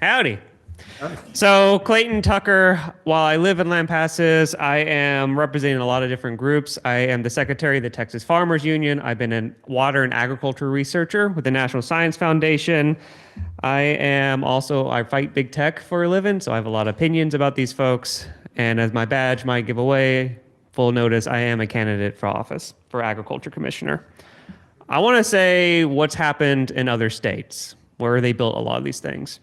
Howdy. So Clayton Tucker, while I live in Lampasas, I am representing a lot of different groups. I am the secretary of the Texas Farmers Union. I've been a water and agriculture researcher with the National Science Foundation. I fight big tech for a living, so I have a lot of opinions about these folks. And as my badge might give away, full notice, I am a candidate for office for agriculture commissioner. I want to say what's happened in other states where they built a lot of these things.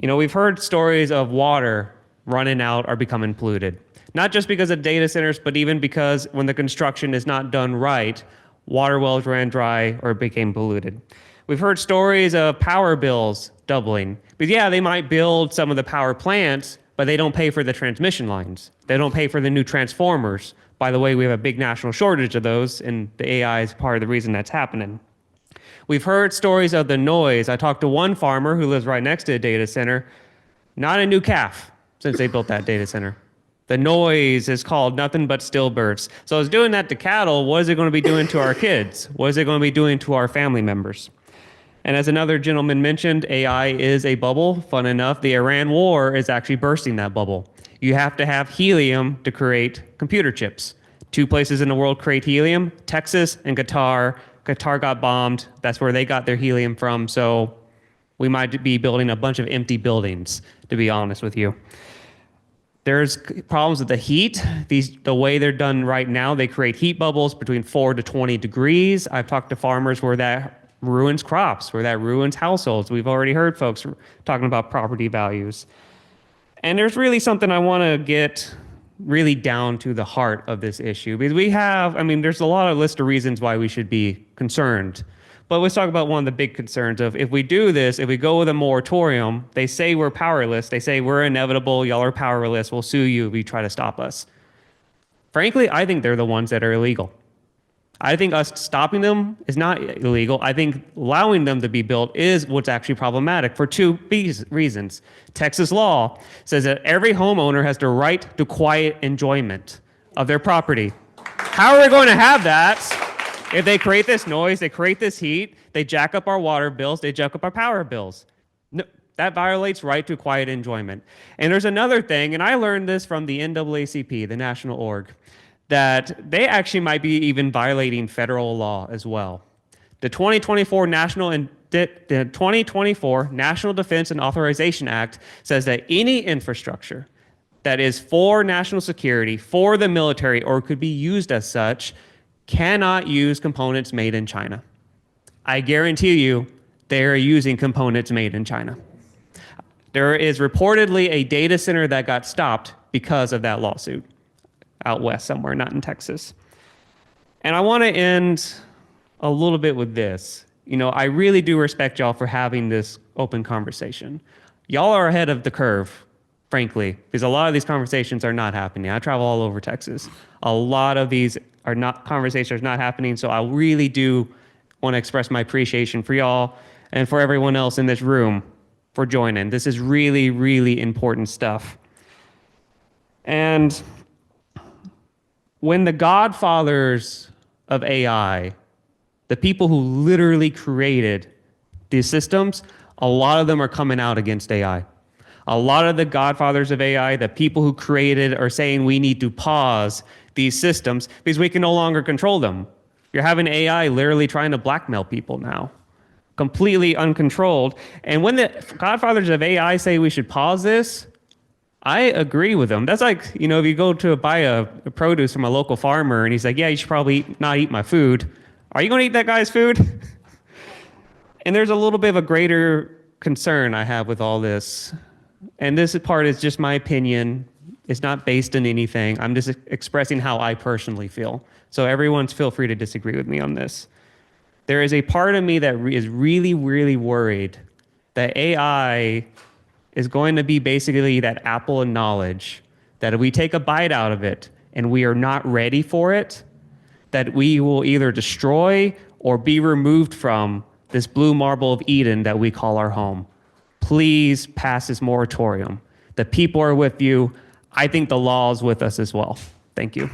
You know, we've heard stories of water running out or becoming polluted, not just because of data centers, but even because when the construction is not done right, water wells ran dry or became polluted. We've heard stories of power bills doubling. But yeah, they might build some of the power plants, but they don't pay for the transmission lines. They don't pay for the new transformers. By the way, we have a big national shortage of those, and the AI is part of the reason that's happening. We've heard stories of the noise. I talked to one farmer who lives right next to a data center, not a new calf since they built that data center. The noise is called nothing but stillbirths. So it's doing that to cattle. What is it going to be doing to our kids? What is it going to be doing to our family members? And as another gentleman mentioned, AI is a bubble. Fun enough, the Iran war is actually bursting that bubble. You have to have helium to create computer chips. 2 places in the world create helium, Texas and Qatar. Qatar got bombed. That's where they got their helium from. So we might be building a bunch of empty buildings, to be honest with you. There's problems with the heat. The way they're done right now, they create heat bubbles between 4 to 20 degrees. I've talked to farmers where that ruins crops, where that ruins households. We've already heard folks talking about property values. And there's really something I want to get really down to the heart of this issue, because there's a lot of list of reasons why we should be concerned. But let's talk about one of the big concerns of if we do this, if we go with a moratorium, they say we're powerless. They say we're inevitable. Y'all are powerless. We'll sue you if you try to stop us. Frankly, I think they're the ones that are illegal. I think us stopping them is not illegal. I think allowing them to be built is what's actually problematic for 2 reasons. Texas law says that every homeowner has the right to quiet enjoyment of their property. How are we going to have that if they create this noise, they create this heat, they jack up our water bills, they jack up our power bills? No, that violates right to quiet enjoyment. And there's another thing, and I learned this from the NAACP, the national org, that they actually might be even violating federal law as well. The 2024 National Defense and Authorization Act says that any infrastructure that is for national security, for the military, or could be used as such, cannot use components made in China. I guarantee you they are using components made in China. There is reportedly a data center that got stopped because of that lawsuit. Out west somewhere, not in Texas. And I want to end a little bit with this. You know, I really do respect y'all for having this open conversation. Y'all are ahead of the curve, frankly, because a lot of these conversations are not happening. I travel all over Texas. A lot of these conversations are not happening, so I really do want to express my appreciation for y'all and for everyone else in this room for joining. This is really, really important stuff. And when the godfathers of AI, the people who literally created these systems, a lot of them are coming out against AI. A lot of the godfathers of AI, the people who created, are saying we need to pause these systems because we can no longer control them. You're having AI literally trying to blackmail people now, completely uncontrolled. And when the godfathers of AI say we should pause this, I agree with them. That's like, you know, if you go to buy a produce from a local farmer and he's like, yeah, you should probably not eat my food. Are you going to eat that guy's food? And there's a little bit of a greater concern I have with all this. And this part is just my opinion. It's not based on anything. I'm just expressing how I personally feel. So everyone's feel free to disagree with me on this. There is a part of me that is really, really worried that AI is going to be basically that apple of knowledge, that if we take a bite out of it and we are not ready for it, that we will either destroy or be removed from this blue marble of Eden that we call our home. Please pass this moratorium. The people are with you. I think the law is with us as well. Thank you.